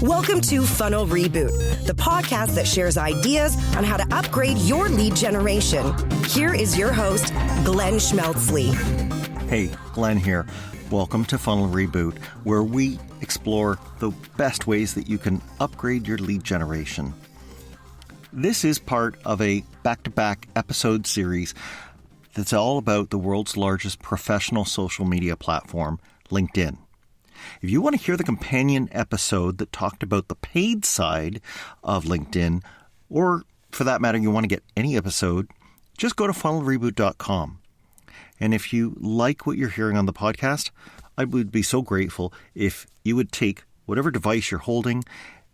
Welcome to Funnel Reboot, the podcast that shares ideas on how to upgrade your lead generation. Here is your host, Glenn Schmeltzley. Hey, Glenn here. Welcome to Funnel Reboot, where we explore the best ways that you can upgrade your lead generation. This is part of a back-to-back episode series that's all about the world's largest professional social media platform, LinkedIn. If you want to hear the companion episode that talked about the paid side of LinkedIn, or for that matter, you want to get any episode, just go to funnelreboot.com. And if you like what you're hearing on the podcast, I would be so grateful if you would take whatever device you're holding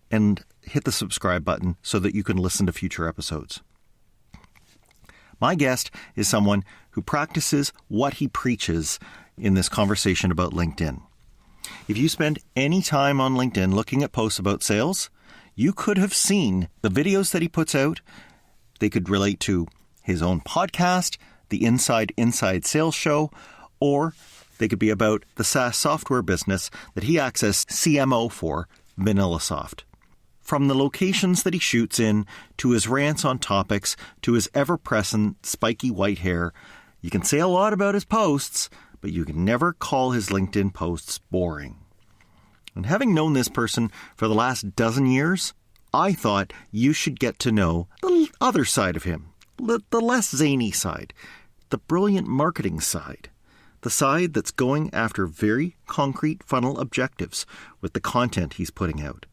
and hit the subscribe button so that you can listen to future episodes. My guest is someone who practices what he preaches in this conversation about LinkedIn. If you spend any time on LinkedIn looking at posts about sales, you could have seen the videos that he puts out. They could relate to his own podcast, the Inside Sales Show, or they could be about the SaaS software business that he acts as CMO for, VanillaSoft. From the locations that he shoots in, to his rants on topics, to his ever-present spiky white hair, you can say a lot about his posts, but you can never call his LinkedIn posts boring. And having known this person for the last dozen years, I thought you should get to know the other side of him, the less zany side, the brilliant marketing side, the side that's going after very concrete funnel objectives with the content he's putting out.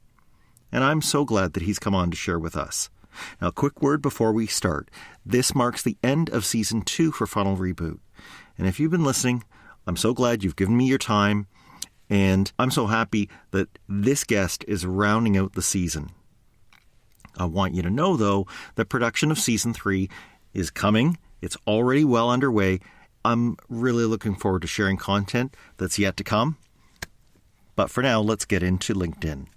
And I'm so glad that he's come on to share with us. Now, a quick word before we start. This marks the end of Season 2 for Funnel Reboot. And if you've been listening, I'm so glad you've given me your time, and I'm so happy that this guest is rounding out the season. I want you to know, though, that production of Season 3 is coming. It's already well underway. I'm really looking forward to sharing content that's yet to come. But for now, let's get into LinkedIn.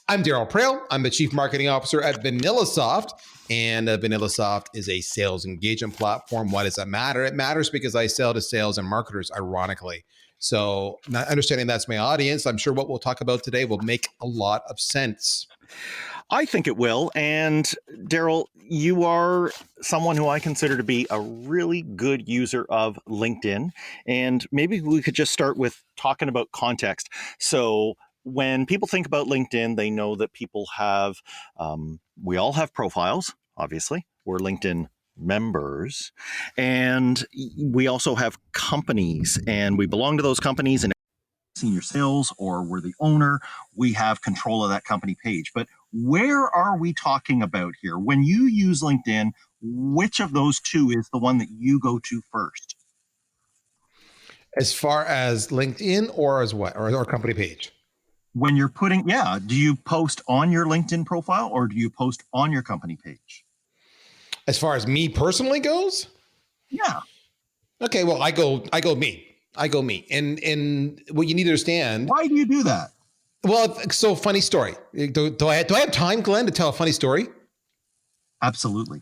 I'm Darryl Praill. I'm the Chief Marketing Officer at VanillaSoft, and VanillaSoft is a sales engagement platform. Why does that matter? It matters because I sell to sales and marketers, ironically. So not understanding that's my audience, I'm sure what we'll talk about today will make a lot of sense. I think it will. And Darryl, you are someone who I consider to be a really good user of LinkedIn. And maybe we could just start with talking about context. So when people think about LinkedIn, they know that people have, we all have profiles, obviously. We're LinkedIn members. And we also have companies, and we belong to those companies, and senior sales, or we're the owner, we have control of that company page. But where are we talking about here? When you use LinkedIn, which of those two is the one that you go to first? As far as LinkedIn or as what? Or company page? When you're putting, do you post on your LinkedIn profile or do you post on your company page? As far as me personally goes? Yeah. Okay, well, I go me. And what you need to understand. Why do you do that? Well, so funny story. Do I have time, Glenn, to tell a funny story? Absolutely.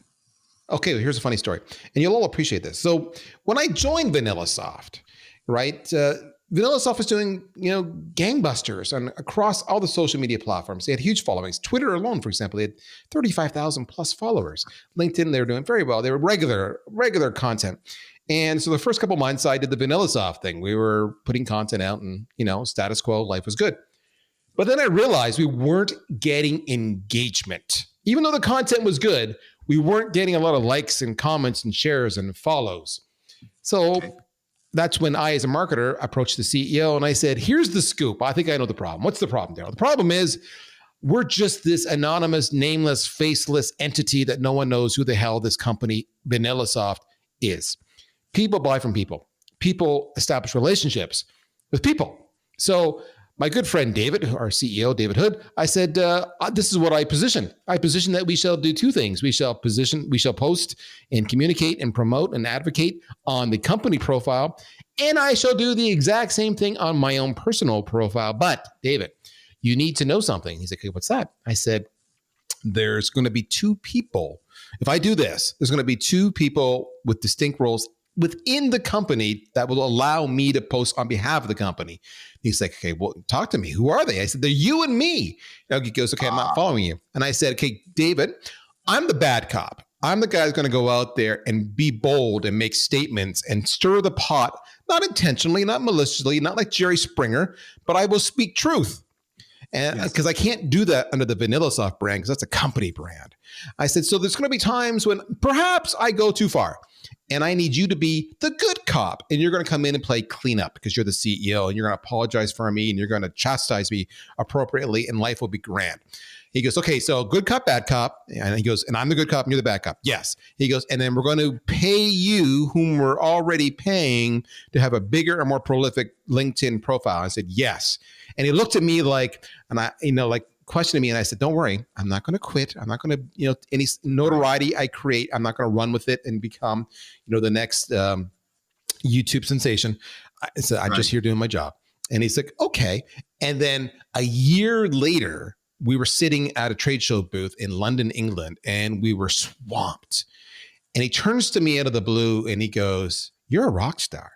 Okay, well, here's a funny story. And you'll all appreciate this. So when I joined VanillaSoft, right, VanillaSoft was doing, gangbusters across all the social media platforms. They had huge followings. Twitter alone, for example, they had 35,000 plus followers. LinkedIn, they were doing very well. They were regular content. And so the first couple months, I did the VanillaSoft thing. We were putting content out and, status quo, life was good. But then I realized we weren't getting engagement. Even though the content was good, we weren't getting a lot of likes and comments and shares and follows. So that's when I, as a marketer, approached the CEO and I said, here's the scoop. I think I know the problem. What's the problem, Darryl? The problem is we're just this anonymous, nameless, faceless entity that no one knows who the hell this company, VanillaSoft, is. People buy from people. People establish relationships with people. So my good friend David, our CEO, David Hood, I said, this is what I position. I position that we shall do two things. We shall post and communicate and promote and advocate on the company profile. And I shall do the exact same thing on my own personal profile. But David, you need to know something. He's like, okay, what's that? I said, there's going to be two people. If I do this, there's going to be two people with distinct roles within the company that will allow me to post on behalf of the company. He's like, okay, well, talk to me. Who are they? I said, they're you and me. He goes, okay, I'm not following you. And I said, okay, David, I'm the bad cop. I'm the guy who's going to go out there and be bold and make statements and stir the pot, not intentionally, not maliciously, not like Jerry Springer, but I will speak truth. And because I can't do that under the VanillaSoft brand, because that's a company brand. I said, so there's going to be times when perhaps I go too far, and I need you to be the good cop, and you're going to come in and play cleanup because you're the CEO, and you're going to apologize for me, and you're going to chastise me appropriately, and life will be grand. He goes, okay, so good cop, bad cop. And he goes, and I'm the good cop and you're the bad cop. Yes. He goes, and then we're going to pay you, whom we're already paying, to have a bigger and more prolific LinkedIn profile. I said, yes. And he looked at me like, and I, like questioning me. And I said, don't worry, I'm not going to quit. I'm not going to, any notoriety I create, I'm not going to run with it and become, the next YouTube sensation. I said, I'm just here doing my job. And he's like, okay. And then a year later, we were sitting at a trade show booth in London, England, and we were swamped. And he turns to me out of the blue and he goes, you're a rock star.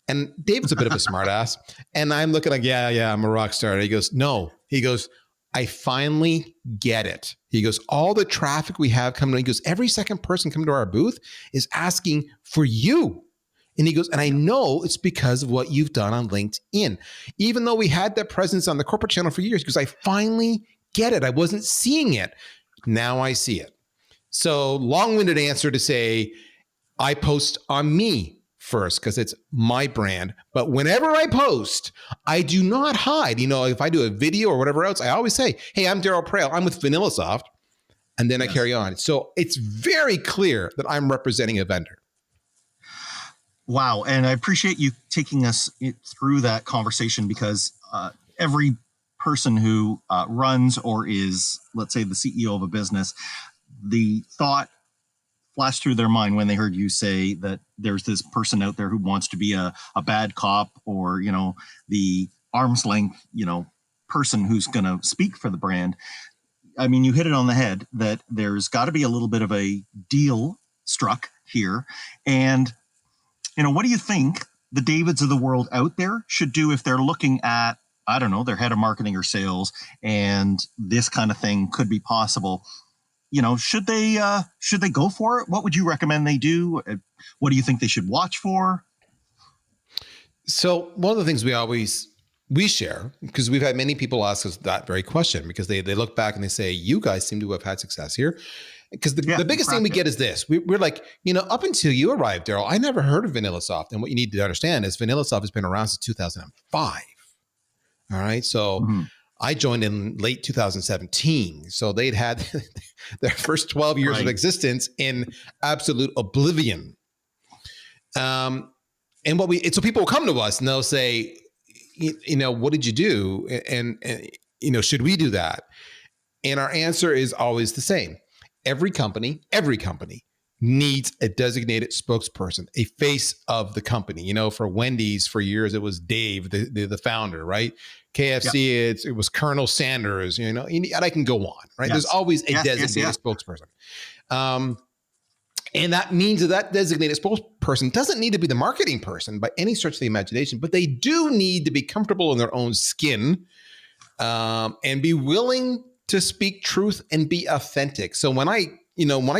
And David's a bit of a smart ass. And I'm looking like, yeah, I'm a rock star. And he goes, no. He goes, I finally get it. He goes, all the traffic we have coming in, he goes, every second person coming to our booth is asking for you. And he goes, and I know it's because of what you've done on LinkedIn. Even though we had that presence on the corporate channel for years, because I finally get it. I wasn't seeing it. Now I see it. So long-winded answer to say, I post on me first because it's my brand. But whenever I post, I do not hide. If I do a video or whatever else, I always say, hey, I'm Darryl Praill. I'm with VanillaSoft. And then I carry on. So it's very clear that I'm representing a vendor. Wow. And I appreciate you taking us through that conversation because every person who runs or is, let's say, the CEO of a business, the thought flashed through their mind when they heard you say that there's this person out there who wants to be a bad cop or, the arm's length, person who's going to speak for the brand. I mean, you hit it on the head that there's got to be a little bit of a deal struck here. And, what do you think the Davids of the world out there should do if they're looking at, I don't know, their head of marketing or sales, and this kind of thing could be possible? Should they go for it? What would you recommend they do? What do you think they should watch for? So one of the things we share, because we've had many people ask us that very question, because they look back and they say, you guys seem to have had success here. Because the biggest thing we get is this. We're like, up until you arrived, Darryl, I never heard of VanillaSoft. And what you need to understand is VanillaSoft has been around since 2005. All right. So I joined in late 2017. So they'd had their first 12 years of existence in absolute oblivion. And so people will come to us and they'll say, what did you do? And should we do that? And our answer is always the same. Every company needs a designated spokesperson, a face of the company. For Wendy's for years, it was Dave, the founder, right? KFC, it was Colonel Sanders, and I can go on, right? There's always a designated spokesperson. And that means that designated spokesperson doesn't need to be the marketing person by any stretch of the imagination, but they do need to be comfortable in their own skin and be willing to speak truth and be authentic. So when I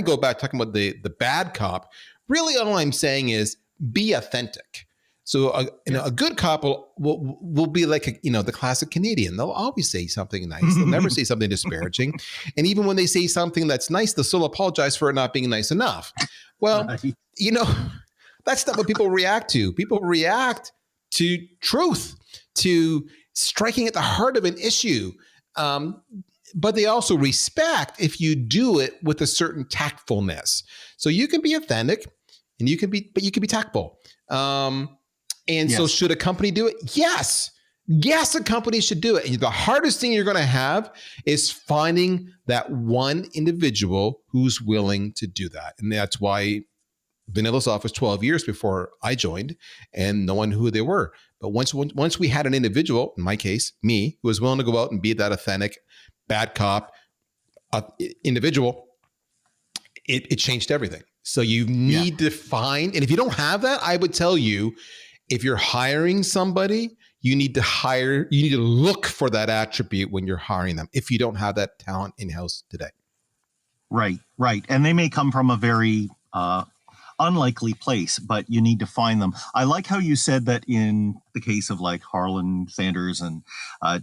go back talking about the bad cop, really all I'm saying is be authentic. So a good cop will be like the classic Canadian. They'll always say something nice. They'll never say something disparaging. And even when they say something that's nice, they'll still apologize for it not being nice enough. Well, that's not what people react to. People react to truth, to striking at the heart of an issue. But they also respect if you do it with a certain tactfulness. So you can be authentic and you can be tactful. So should a company do it? Yes. Yes, a company should do it. And the hardest thing you're going to have is finding that one individual who's willing to do that. And that's why VanillaSoft was 12 years before I joined and no one knew who they were. But once we had an individual, in my case, me, who was willing to go out and be that authentic bad cop individual, it changed everything. So you need to find, and if you don't have that, I would tell you, if you're hiring somebody, you need to look for that attribute when you're hiring them, if you don't have that talent in-house today. Right. And they may come from a very unlikely place, but you need to find them. I like how you said that in the case of like Harlan Sanders and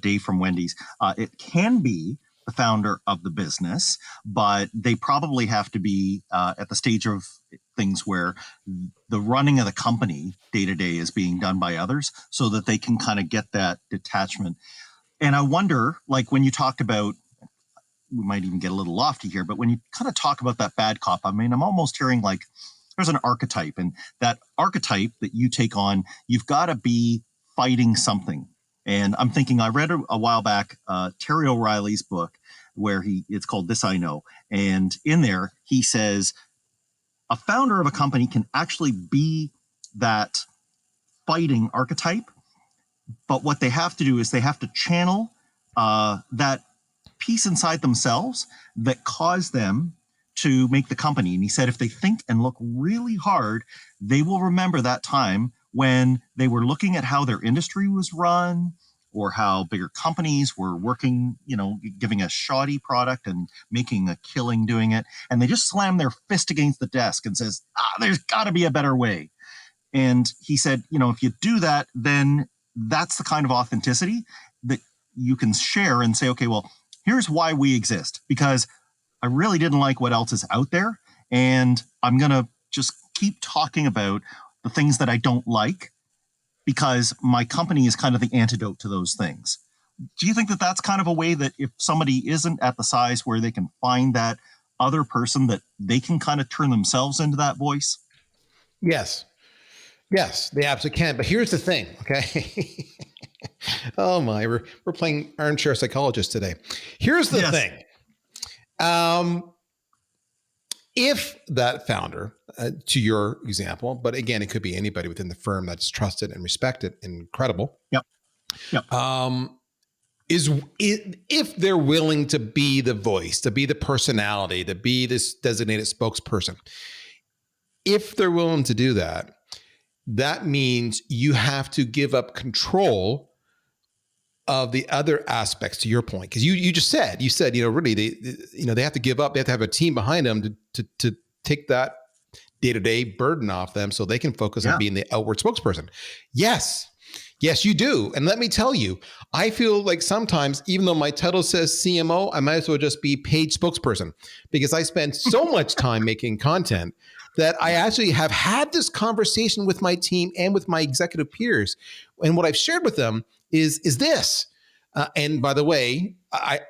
Dave from Wendy's, it can be the founder of the business, but they probably have to be at the stage of things where the running of the company day to day is being done by others, so that they can kind of get that detachment. And I wonder, like when you talked about, we might even get a little lofty here, but when you kind of talk about that bad cop, I mean, I'm almost hearing like there's an archetype, and that archetype that you take on, you've got to be fighting something. And I'm thinking, I read a while back Terry O'Reilly's book where it's called This I Know. And in there, he says a founder of a company can actually be that fighting archetype. But what they have to do is they have to channel that piece inside themselves that caused them to make the company. And he said, if they think and look really hard, they will remember that time when they were looking at how their industry was run, or how bigger companies were working, giving a shoddy product and making a killing doing it. And they just slam their fist against the desk and says, there's got to be a better way. And he said, if you do that, then that's the kind of authenticity that you can share and say, okay, well, here's why we exist, because I really didn't like what else is out there. And I'm going to just keep talking about the things that I don't like, because my company is kind of the antidote to those things. Do you think that that's kind of a way that if somebody isn't at the size where they can find that other person, that they can kind of turn themselves into that voice? Yes, they absolutely can. But here's the thing, okay? Oh my, we're playing armchair psychologist today. Here's the thing. If that founder, to your example, but again, it could be anybody within the firm that's trusted and respected and credible. Yep. If they're willing to be the voice, to be the personality, to be this designated spokesperson, if they're willing to do that, that means you have to give up control of the other aspects, to your point. Because you said, really, they have to give up. They have to have a team behind them to take that day-to-day burden off them so they can focus on being the outward spokesperson. Yes, you do. And let me tell you, I feel like sometimes, even though my title says CMO, I might as well just be paid spokesperson, because I spend so much time making content that I actually have had this conversation with my team and with my executive peers. And what I've shared with them is this. And by the way, I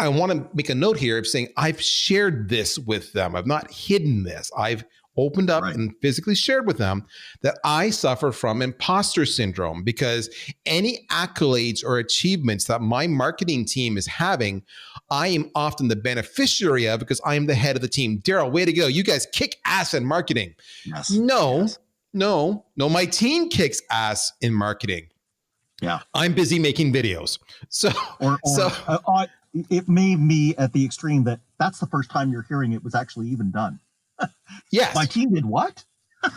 want to make a note here of saying I've shared this with them. I've not hidden this. I've opened up and physically shared with them that I suffer from imposter syndrome, because any accolades or achievements that my marketing team is having, I am often the beneficiary of, because I am the head of the team. Darryl, way to go. You guys kick ass in marketing. Yes. No, my team kicks ass in marketing. Yeah. I'm busy making videos. It may be at the extreme that's the first time you're hearing it was actually even done. Yes. My team did what?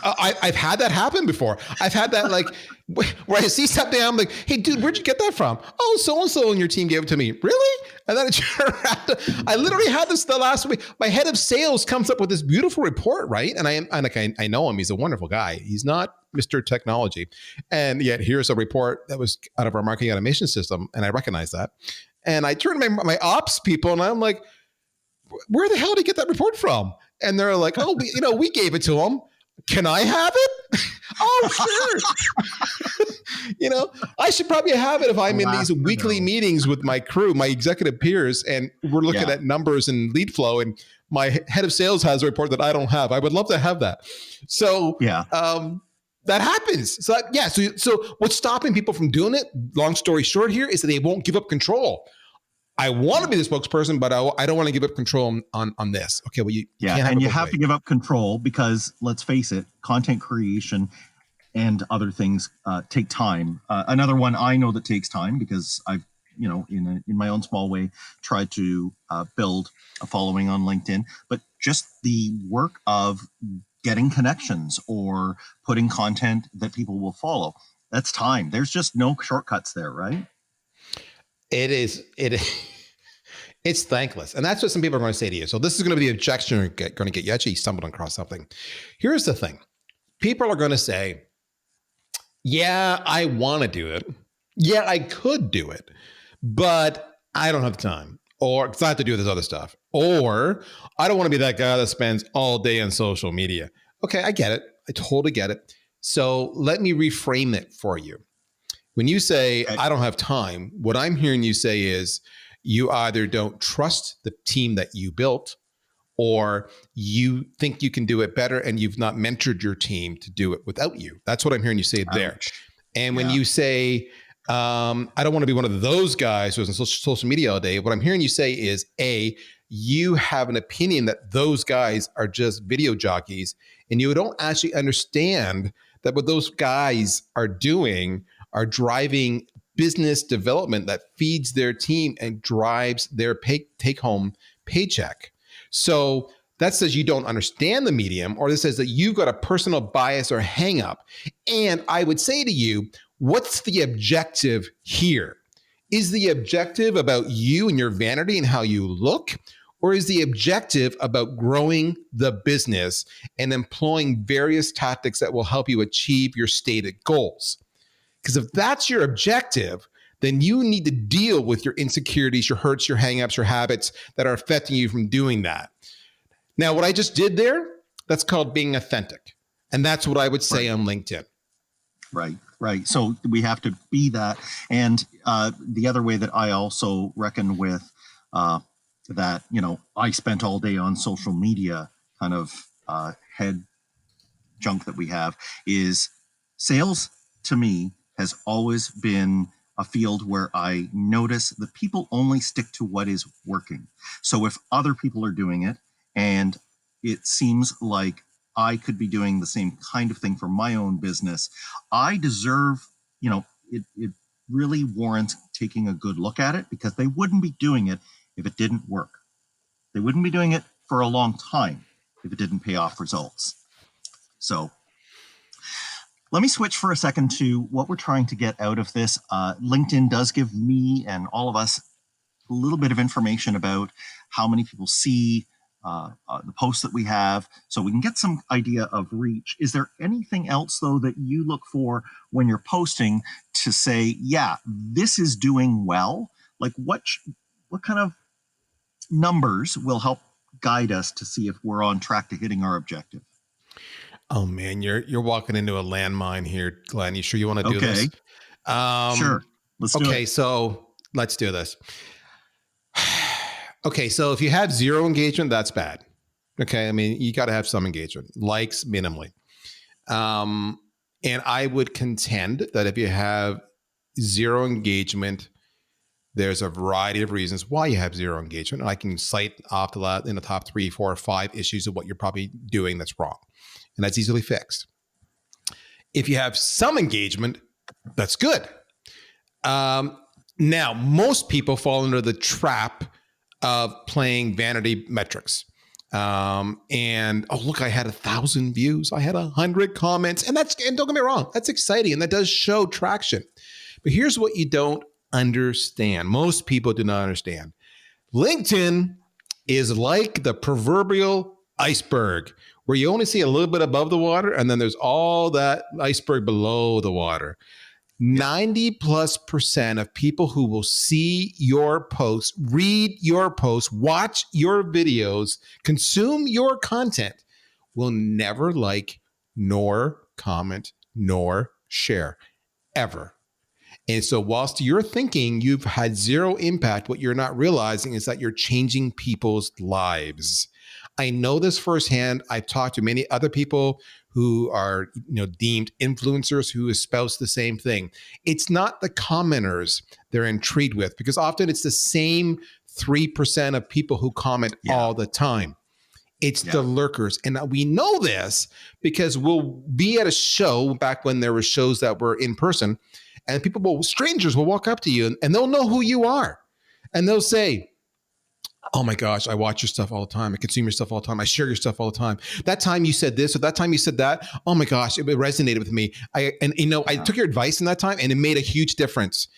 I've had that happen before. I've had that, like, where I see something, I'm like, hey, dude, where'd you get that from? Oh, so-and-so on your team gave it to me. Really? And then I literally had this the last week. My head of sales comes up with this beautiful report, right? And I know him. He's a wonderful guy. He's not Mr. Technology. And yet here's a report that was out of our marketing automation system. And I recognize that. And I turned to my ops people and I'm like, where the hell did he get that report from? And they're like, oh, we gave it to him. Can I have it? Oh, sure. I should probably have it if I'm in these weekly meetings with my crew, my executive peers, and we're looking at numbers and lead flow. And my head of sales has a report that I don't have. I would love to have that. So that happens. So what's stopping people from doing it, long story short here, is that they won't give up control. I want to be the spokesperson, but I don't want to give up control on this. Okay, well, you have to give up control, because let's face it, content creation and other things take time. Another one I know that takes time, because I've in my own small way, tried to build a following on LinkedIn, but just the work of getting connections or putting content that people will follow. That's time. There's just no shortcuts there, right? It is. It's thankless. And that's what some people are going to say to you. So this is going to be the objection you're going to get. You actually stumbled across something. Here's the thing. People are going to say, yeah, I want to do it. Yeah, I could do it, but I don't have the time, or because I have to do this other stuff, or I don't want to be that guy that spends all day on social media. Okay, I get it. I totally get it. So let me reframe it for you. When you say, I don't have time, what I'm hearing you say is you either don't trust the team that you built, or you think you can do it better and you've not mentored your team to do it without you. That's what I'm hearing you say there. And when you say, I don't want to be one of those guys who's on social media all day, what I'm hearing you say is, A, you have an opinion that those guys are just video jockeys, and you don't actually understand that what those guys are doing are driving business development that feeds their team and drives their take-home paycheck. So that says you don't understand the medium, or this says that you've got a personal bias or hang up. And I would say to you, what's the objective here? Is the objective about you and your vanity and how you look? Or is the objective about growing the business and employing various tactics that will help you achieve your stated goals? Because if that's your objective, then you need to deal with your insecurities, your hurts, your hangups, your habits that are affecting you from doing that. Now, what I just did there, that's called being authentic. And that's what I would say on LinkedIn. Right. So we have to be that. And the other way that I also reckon with that, I spent all day on social media kind of head junk that we have is sales to me has always been a field where I notice that people only stick to what is working. So if other people are doing it and it seems like I could be doing the same kind of thing for my own business, I deserve, it really warrants taking a good look at it, because they wouldn't be doing it if it didn't work. They wouldn't be doing it for a long time if it didn't pay off results. So let me switch for a second to what we're trying to get out of this. LinkedIn does give me and all of us a little bit of information about how many people see the posts that we have, so we can get some idea of reach. Is there anything else, though, that you look for when you're posting to say, yeah, this is doing well? Like what kind of numbers will help guide us to see if we're on track to hitting our objective? Oh man, you're walking into a landmine here, Glenn. You sure you want to do this? Sure. Let's do it. Okay, so let's do this. Okay, so if you have zero engagement, that's bad. Okay, I mean, you got to have some engagement, likes minimally. And I would contend that if you have zero engagement, there's a variety of reasons why you have zero engagement. And I can cite off to that in the top 3, 4, or 5 issues of what you're probably doing that's wrong. And that's easily fixed. If you have some engagement, that's good. Now, most people fall into the trap of playing vanity metrics. And look, I had 1,000 views. I had 100 comments. And don't get me wrong, that's exciting. And that does show traction. But here's what you don't understand. Most people do not understand. LinkedIn is like the proverbial iceberg, where you only see a little bit above the water, and then there's all that iceberg below the water. 90+% of people who will see your posts, read your posts, watch your videos, consume your content will never like, nor comment, nor share, ever. And so whilst you're thinking you've had zero impact, what you're not realizing is that you're changing people's lives. I know this firsthand. I've talked to many other people who are, deemed influencers who espouse the same thing. It's not the commenters they're intrigued with, because often it's the same 3% of people who comment all the time. It's the lurkers. And we know this because we'll be at a show back when there were shows that were in person, And strangers will walk up to you and they'll know who you are. And they'll say, oh my gosh, I watch your stuff all the time. I consume your stuff all the time. I share your stuff all the time. That time you said this or that time you said that. Oh my gosh, it resonated with me. I took your advice in that time and it made a huge difference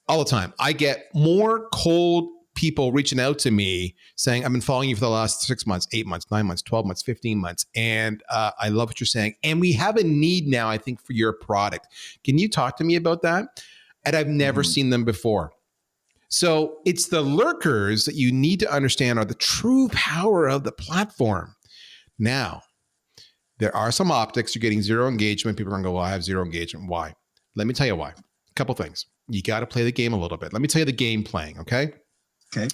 all the time. I get more cold people reaching out to me saying, I've been following you for the last 6 months, 8 months, 9 months, 12 months, 15 months. And I love what you're saying. And we have a need now, I think, for your product. Can you talk to me about that? And I've never seen them before. So it's the lurkers that you need to understand are the true power of the platform. Now, there are some optics. You're getting zero engagement. People are going to go, well, I have zero engagement. Why? Let me tell you why. A couple things. You got to play the game a little bit. Let me tell you the game playing, okay? Okay.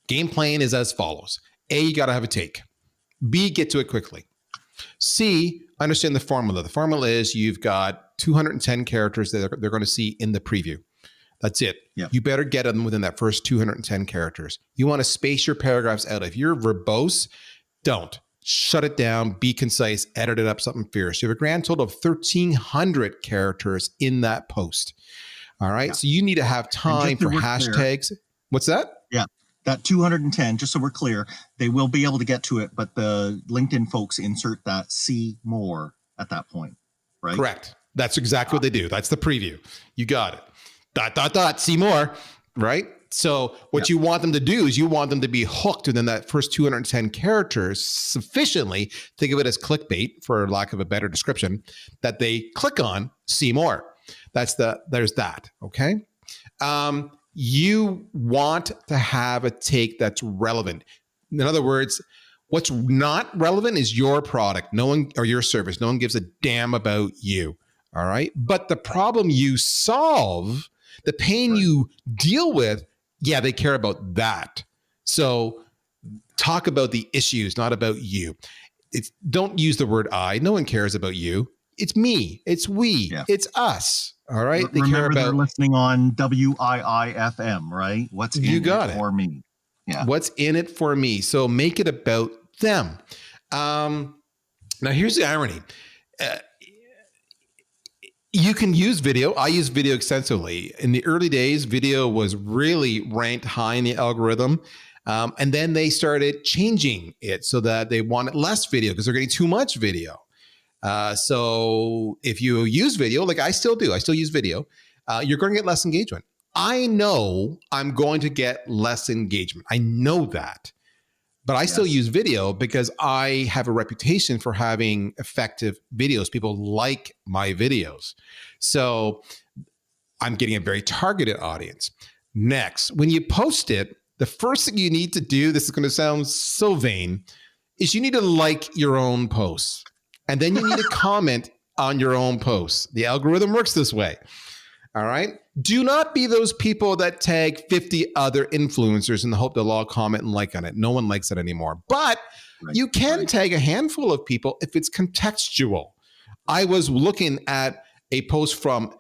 Game playing is as follows. A, you got to have a take. B, get to it quickly. C, understand the formula. The formula is you've got 210 characters that they're going to see in the preview. That's it. Yep. You better get them within that first 210 characters. You want to space your paragraphs out. If you're verbose, don't. Shut it down, be concise, edit it up, something fierce. You have a grand total of 1,300 characters in that post. All right. Yeah. So you need to have time for hashtags. Clear. What's that? Yeah. That 210, just so we're clear, they will be able to get to it, but the LinkedIn folks insert that see more at that point, right? Correct. That's exactly what they do. That's the preview. You got it. See more, right? So what you want them to do is you want them to be hooked within that first 210 characters sufficiently, think of it as clickbait for lack of a better description, that they click on see more. There's that, okay? You want to have a take that's relevant. In other words, what's not relevant is your product, or your service. No one gives a damn about you, all right? But the problem you solve, the pain you deal with, yeah, they care about that. So talk about the issues, not about you. Don't use the word I. No one cares about you. It's me. It's we. Yeah. It's us. All right. They care about. They're listening on WIIFM, right? What's in it for me? Yeah. What's in it for me? So make it about them. Now, here's the irony. You can use video. I use video extensively. In the early days, video was really ranked high in the algorithm. And then they started changing it so that they wanted less video because they're getting too much video. So if you use video, like I still do, I still use video, you're going to get less engagement. I know I'm going to get less engagement. I know that. But I still use video because I have a reputation for having effective videos. People like my videos. So I'm getting a very targeted audience. Next, when you post it, the first thing you need to do, this is going to sound so vain, is you need to like your own posts. And then you need to comment on your own posts. The algorithm works this way. All right. Do not be those people that tag 50 other influencers in the hope they'll all comment and like on it. No one likes it anymore. But you can tag a handful of people if it's contextual. I was looking at a post from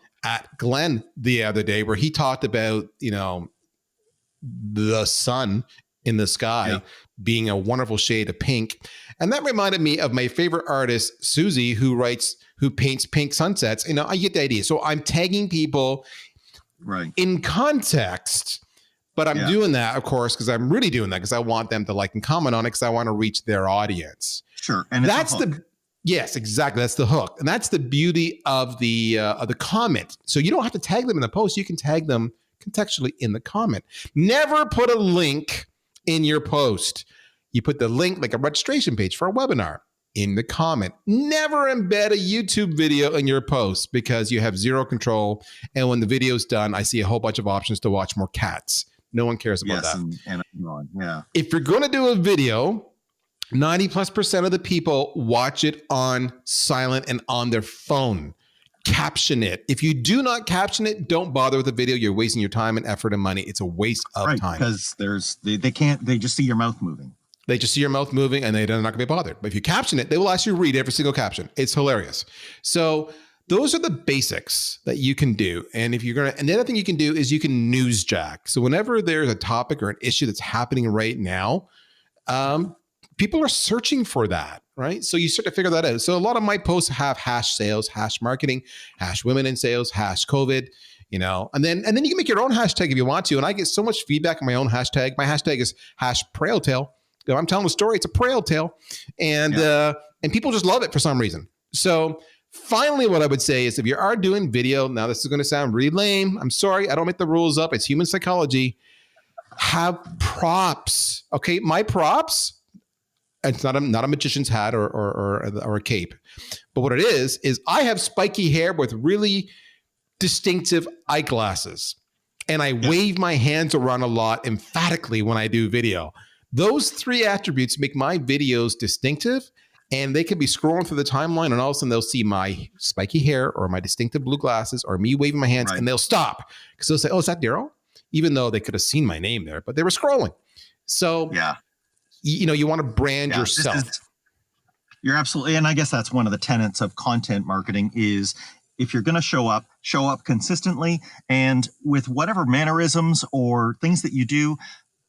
@Glenn the other day where he talked about, the sun in the sky being a wonderful shade of pink. And that reminded me of my favorite artist, Susie, who paints pink sunsets. I get the idea. So I'm tagging people in context, but I'm doing that, of course, because I'm really doing that because I want them to like and comment on it because I want to reach their audience. Sure. And that's yes, exactly. That's the hook. And that's the beauty of the comment. So you don't have to tag them in the post. You can tag them contextually in the comment. Never put a link in your post. You put the link, like a registration page for a webinar, in the comment. Never embed a YouTube video in your post because you have zero control. And when the video's done, I see a whole bunch of options to watch more cats. No one cares about that. If you're going to do a video, 90+% of the people watch it on silent and on their phone. Caption it. If you do not caption it, don't bother with the video. You're wasting your time and effort and money. It's a waste of time. Because they just see your mouth moving. They just see your mouth moving and they're not going to be bothered. But if you caption it, they will actually read every single caption. It's hilarious. So those are the basics that you can do. And and the other thing you can do is you can newsjack. So whenever there's a topic or an issue that's happening right now, people are searching for that, right? So you start to figure that out. So a lot of my posts have hash sales, hash marketing, hash women in sales, hash COVID, and then you can make your own hashtag if you want to. And I get so much feedback on my own hashtag. My hashtag is #PraillTale. I'm telling a story. It's a Praill tale, and people just love it for some reason. So finally, what I would say is if you are doing video, now this is going to sound really lame. I'm sorry. I don't make the rules up. It's human psychology. Have props. Okay. My props, it's not a magician's hat or a cape, but what it is I have spiky hair with really distinctive eyeglasses, and I wave my hands around a lot emphatically when I do video. Those 3 attributes make my videos distinctive, and they can be scrolling through the timeline, and all of a sudden they'll see my spiky hair or my distinctive blue glasses or me waving my hands, and they'll stop because they'll say, "Oh, is that Darryl?" Even though they could have seen my name there, but they were scrolling. So, you want to brand yourself. You're absolutely, and I guess that's one of the tenets of content marketing is if you're going to show up consistently, and with whatever mannerisms or things that you do,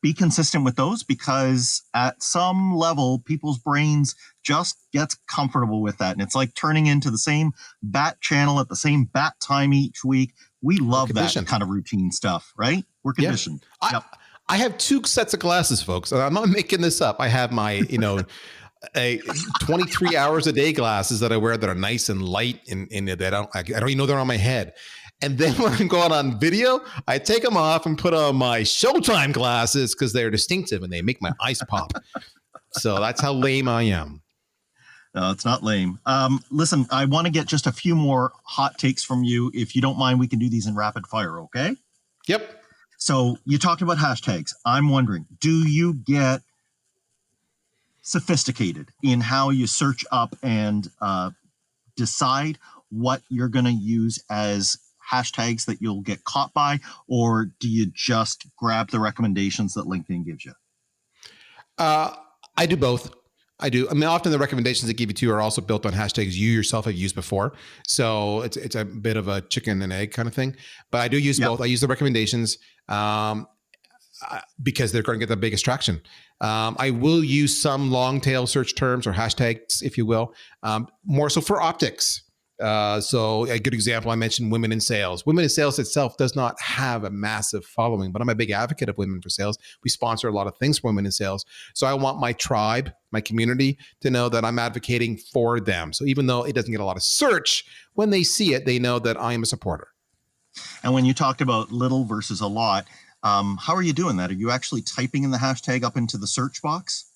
be consistent with those, because at some level, people's brains just gets comfortable with that. And it's like turning into the same bat channel at the same bat time each week. We love that kind of routine stuff, right? We're conditioned. Yeah. I have 2 sets of glasses, folks. And I'm not making this up. I have my, a 23 hours a day glasses that I wear that are nice and light, and I don't even know they're on my head. And then when I'm going on video, I take them off and put on my Showtime glasses because they're distinctive and they make my eyes pop. So that's how lame I am. No, it's not lame. Listen, I want to get just a few more hot takes from you. If you don't mind, we can do these in rapid fire, okay? Yep. So you talked about hashtags. I'm wondering, do you get sophisticated in how you search up and decide what you're going to use as hashtags that you'll get caught by, or do you just grab the recommendations that LinkedIn gives you? I do both. I do. I mean, often the recommendations they give you to are also built on hashtags you yourself have used before. So it's a bit of a chicken and egg kind of thing. But I do use both. I use the recommendations because they're going to get the biggest traction. I will use some long tail search terms or hashtags, if you will, more so for optics. So a good example, I mentioned women in sales. Women in sales itself does not have a massive following, but I'm a big advocate of women for sales. We sponsor a lot of things for women in sales. So I want my tribe, my community to know that I'm advocating for them. So even though it doesn't get a lot of search, when they see it, they know that I am a supporter. And when you talked about little versus a lot, how are you doing that? Are you actually typing in the hashtag up into the search box?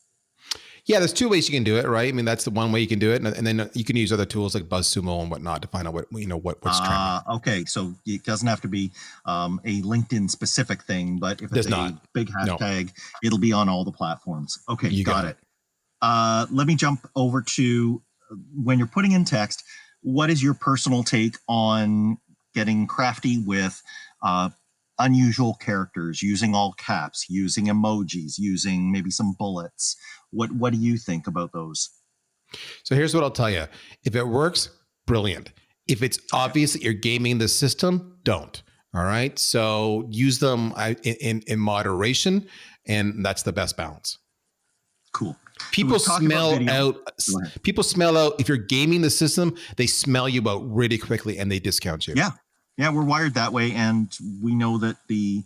Yeah, there's 2 ways you can do it, right? I mean, that's the one way you can do it, and then you can use other tools like BuzzSumo and whatnot to find out what's trending. Okay, so it doesn't have to be a LinkedIn specific thing, but if it's a big hashtag, it'll be on all the platforms. Okay, you got it. Let me jump over to when you're putting in text. What is your personal take on getting crafty with unusual characters, using all caps, using emojis, using maybe some bullets? What do you think about those? So here's what I'll tell you. If it works, brilliant. If it's obvious that you're gaming the system, don't. All right. So use them in moderation, and that's the best balance. Cool. People smell out. If you're gaming the system, they smell you out really quickly and they discount you. Yeah, we're wired that way, and we know that the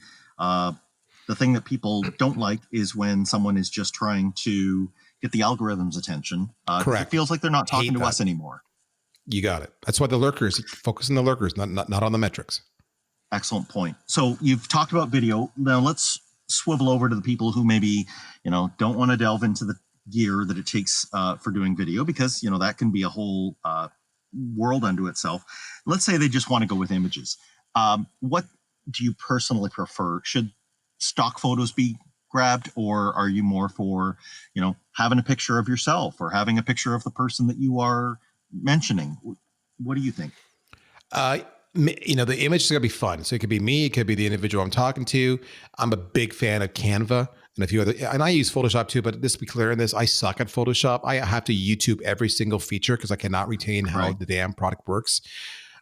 thing that people don't like is when someone is just trying to get the algorithm's attention. Correct. It feels like they're not talking to us anymore. You got it. That's why the lurkers, focus on the lurkers, not on the metrics. Excellent point. So you've talked about video. Now let's swivel over to the people who maybe, don't want to delve into the gear that it takes for doing video, because, that can be a whole world unto itself. Let's say they just want to go with images. What do you personally prefer? Should stock photos be grabbed, or are you more for, having a picture of yourself or having a picture of the person that you are mentioning? What do you think? The image is going to be fun. So it could be me, it could be the individual I'm talking to. I'm a big fan of Canva and a few other, and I use Photoshop too, but just to be clear in this, I suck at Photoshop. I have to YouTube every single feature because I cannot retain how the damn product works.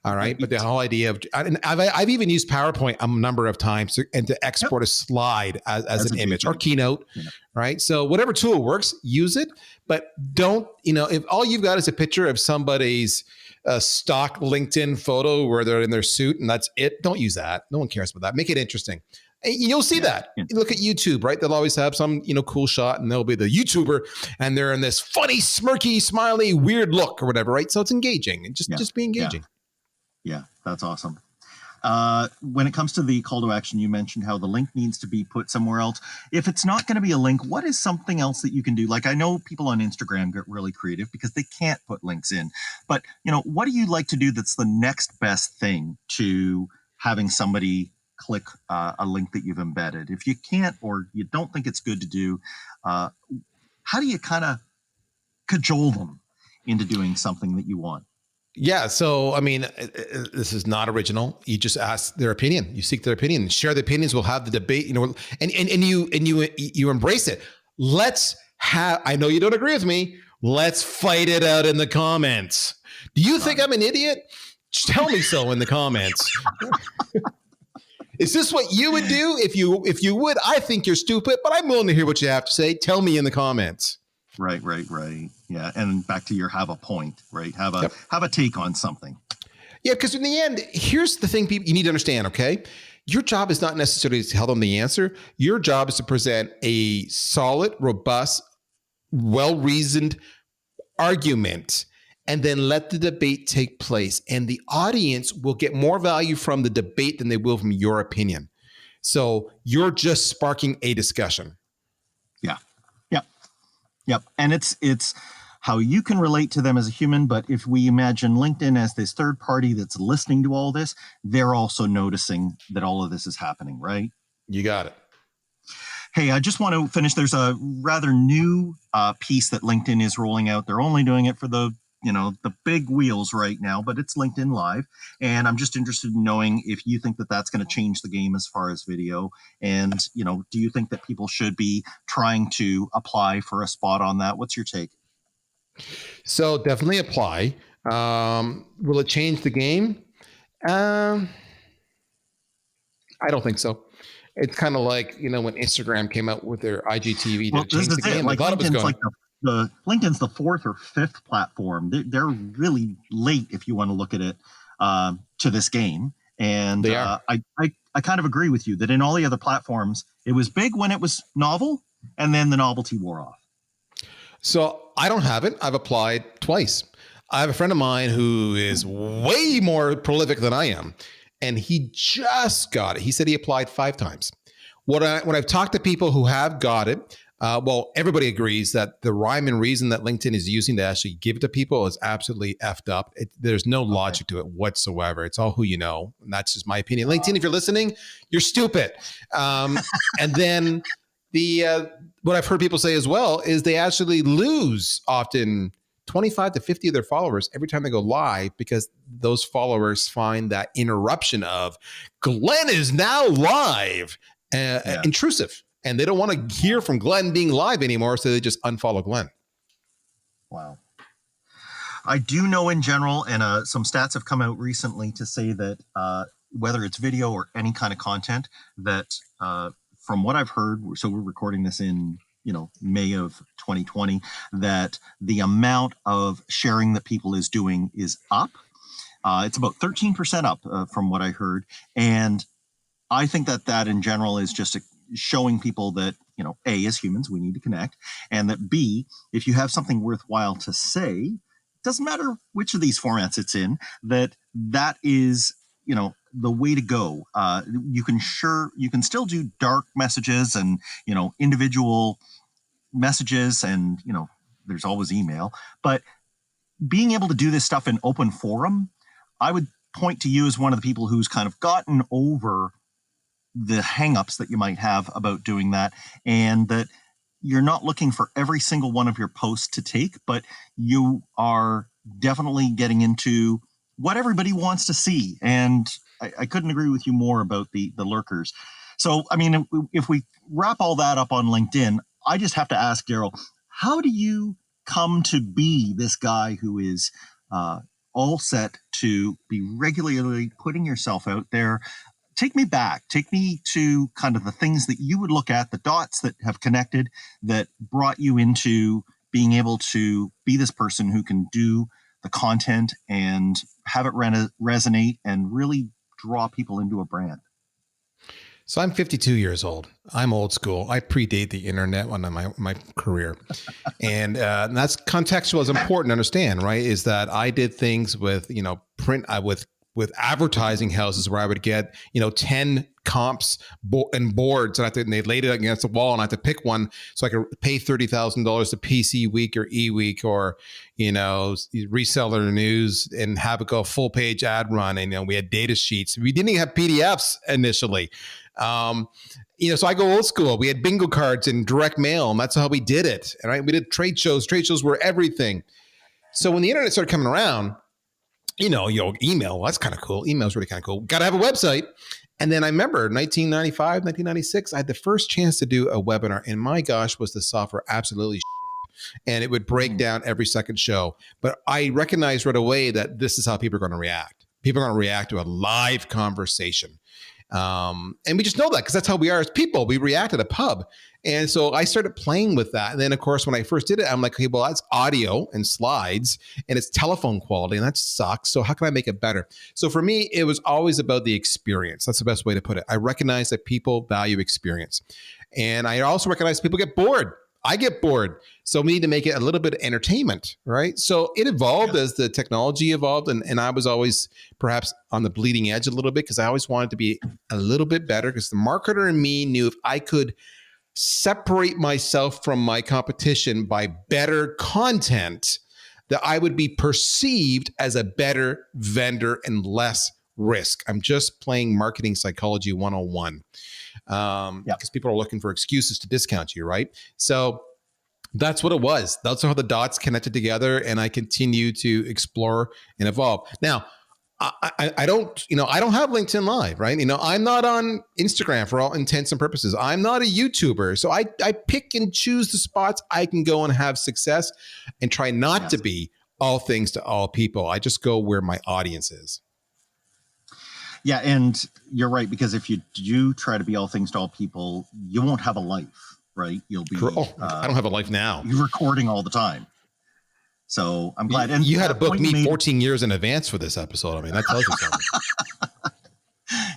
All right. But the whole idea of, and I've even used PowerPoint a number of times to export a slide as an image, or Keynote. Right. So whatever tool works, use it, but don't, if all you've got is a picture of somebody's a stock LinkedIn photo where they're in their suit and that's it. Don't use that. No one cares about that. Make it interesting. And you'll see that. You look at YouTube, right? They'll always have some, cool shot, and they'll be the YouTuber, and they're in this funny, smirky, smiley, weird look or whatever, right? So it's engaging, and just be engaging. Yeah, that's awesome. When it comes to the call to action, you mentioned how the link needs to be put somewhere else. If it's not going to be a link, what is something else that you can do? Like, I know people on Instagram get really creative because they can't put links in. But, what do you like to do that's the next best thing to having somebody click a link that you've embedded? If you can't, or you don't think it's good to do, how do you kind of cajole them into doing something that you want? Yeah. So, this is not original. You just ask their opinion. You seek their opinion. Share the opinions. We'll have the debate, and you embrace it. I know you don't agree with me. Let's fight it out in the comments. Do you think I'm an idiot? Tell me so in the comments. Is this what you would do? If you would, I think you're stupid, but I'm willing to hear what you have to say. Tell me in the comments. Right. Yeah. And back to your have a point, right? Have a take on something. Yeah. Because in the end, here's the thing you need to understand, okay? Your job is not necessarily to tell them the answer. Your job is to present a solid, robust, well-reasoned argument, and then let the debate take place. And the audience will get more value from the debate than they will from your opinion. So you're just sparking a discussion. Yep. And it's how you can relate to them as a human. But if we imagine LinkedIn as this third party that's listening to all this, they're also noticing that all of this is happening, right? You got it. Hey, I just want to finish. There's a rather new piece that LinkedIn is rolling out. They're only doing it for the big wheels right now, but it's LinkedIn Live. And I'm just interested in knowing if you think that that's going to change the game as far as video. And, do you think that people should be trying to apply for a spot on that? What's your take? So definitely apply. Will it change the game? I don't think so. It's kind of like, when Instagram came out with their IGTV to change the game. Like, LinkedIn's the fourth or fifth platform. They're really late if you want to look at it to this game. And they are. I kind of agree with you that in all the other platforms, it was big when it was novel, and then the novelty wore off. So I don't have it. I've applied twice. I have a friend of mine who is way more prolific than I am, and he just got it. He said he applied 5 times. When I've talked to people who have got it, everybody agrees that the rhyme and reason that LinkedIn is using to actually give it to people is absolutely effed up. There's no logic to it whatsoever. It's all who you know. And that's just my opinion. LinkedIn, if you're listening, you're stupid. And then what I've heard people say as well is they actually lose often 25 to 50 of their followers every time they go live because those followers find that interruption of Glenn is now live intrusive. And they don't want to hear from Glenn being live anymore, so they just unfollow Glenn. Wow. I do know in general, and some stats have come out recently to say that whether it's video or any kind of content, that from what I've heard, so we're recording this in May of 2020, that the amount of sharing that people is doing is up. It's about 13% up from what I heard. And I think that in general is just showing people that, A, as humans, we need to connect. And that B, if you have something worthwhile to say, it doesn't matter which of these formats it's in, that is, the way to go. You can still do dark messages and, individual messages and, there's always email, but being able to do this stuff in open forum, I would point to you as one of the people who's kind of gotten over the hangups that you might have about doing that, and that you're not looking for every single one of your posts to take, but you are definitely getting into what everybody wants to see. And I couldn't agree with you more about the lurkers. So, if we wrap all that up on LinkedIn, I just have to ask Darryl, how do you come to be this guy who is all set to be regularly putting yourself out there? Take me back. Take me to kind of the things that you would look at, the dots that have connected, that brought you into being able to be this person who can do the content and have it resonate and really draw people into a brand. So I'm 52 years old. I'm old school. I predate the internet on my career. And that's contextual is important to understand, right? Is that I did things with, print with advertising houses where I would get, 10 comps and boards and they laid it against the wall and I had to pick one so I could pay $30,000 to PC Week or eWeek or, Reseller News and have it go full page ad run. And, we had data sheets. We didn't even have PDFs initially. So I go old school. We had bingo cards and direct mail, and that's how we did it. Right? We did trade shows. Trade shows were everything. So when the internet started coming around, email, well, that's kind of cool. Email's really kind of cool. Got to have a website. And then I remember 1995, 1996, I had the first chance to do a webinar, and my gosh, was the software absolutely and it would break down every second show. But I recognized right away that this is how people are going to react. People are going to react to a live conversation. And we just know that because that's how we are as people. We react at a pub. And so I started playing with that. And then, of course, when I first did it, I'm like, okay, well, that's audio and slides and it's telephone quality and that sucks. So how can I make it better? So for me, it was always about the experience. That's the best way to put it. I recognize that people value experience. And I also recognize people get bored. I get bored. So we need to make it a little bit of entertainment, right? So it evolved as the technology evolved. And I was always perhaps on the bleeding edge a little bit because I always wanted to be a little bit better because the marketer in me knew if I could separate myself from my competition by better content, that I would be perceived as a better vendor and less risk. I'm just playing marketing psychology 101. Because people are looking for excuses to discount you, right? So that's what it was. That's how the dots connected together, and I continue to explore and evolve. Now, I don't have LinkedIn Live, right? I'm not on Instagram for all intents and purposes. I'm not a YouTuber, so I pick and choose the spots I can go and have success, and try not to be all things to all people. I just go where my audience is. Yeah, and you're right, because if you do try to be all things to all people, you won't have a life, right? You'll be. I don't have a life now. You're recording all the time. So I'm glad. And you had to book me 14 years in advance for this episode. I mean, that tells you something.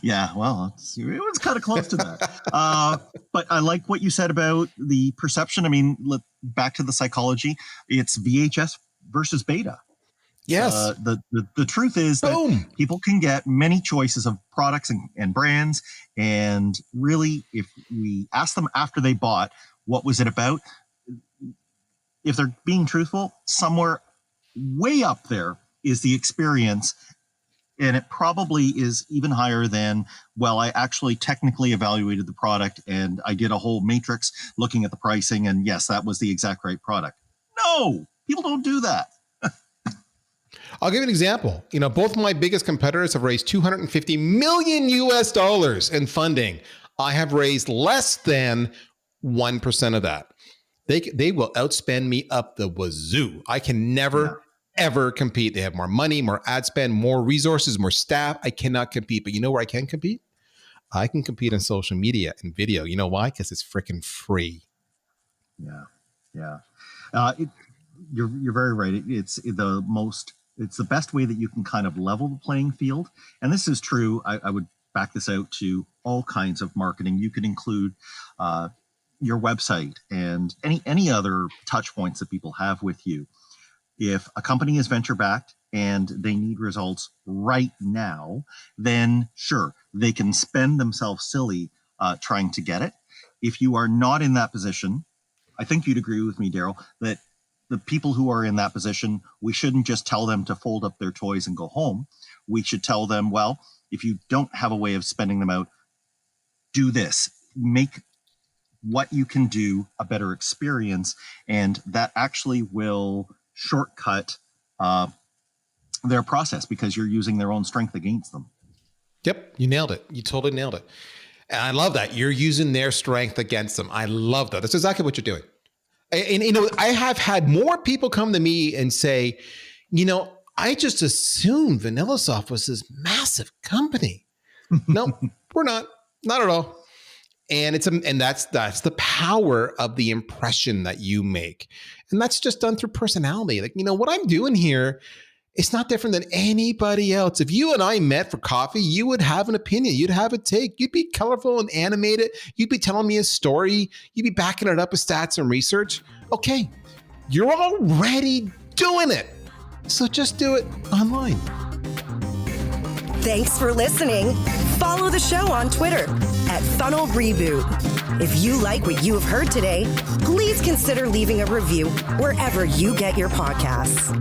Yeah, well, it was kind of close to that. But I like what you said about the perception. I mean, back to the psychology. It's VHS versus beta. Yes. The truth is that people can get many choices of products and brands. And really, if we ask them after they bought, what was it about? If they're being truthful, somewhere way up there is the experience. And it probably is even higher than, well, I actually technically evaluated the product and I did a whole matrix looking at the pricing. And yes, that was the exact right product. No, people don't do that. I'll give you an example. Both of my biggest competitors have raised $250 million in funding. I have raised less than 1% of that. They will outspend me up the wazoo. I can never, ever compete. They have more money, more ad spend, more resources, more staff. I cannot compete. But you know where I can compete? I can compete on social media and video. You know why? Because it's freaking free. Yeah. You're very right. It's the best way that you can kind of level the playing field. And this is true. I would back this out to all kinds of marketing. You could include your website and any other touch points that people have with you. If a company is venture backed and they need results right now, then sure, they can spend themselves silly trying to get it. If you are not in that position, I think you'd agree with me, Darryl, that the people who are in that position, we shouldn't just tell them to fold up their toys and go home. We should tell them, well, if you don't have a way of spending them out, do this. Make what you can do a better experience, and that actually will shortcut their process because you're using their own strength against them. Yep, you nailed it. You totally nailed it. And I love that. You're using their strength against them. I love that. That's exactly what you're doing. And I have had more people come to me and say, I just assumed VanillaSoft was this massive company. No, we're not at all. And that's the power of the impression that you make. And that's just done through personality. Like, what I'm doing here, It's not different than anybody else. If you and I met for coffee, you would have an opinion. You'd have a take. You'd be colorful and animated. You'd be telling me a story. You'd be backing it up with stats and research. Okay, you're already doing it. So just do it online. Thanks for listening. Follow the show on Twitter at Funnel Reboot. If you like what you have heard today, please consider leaving a review wherever you get your podcasts.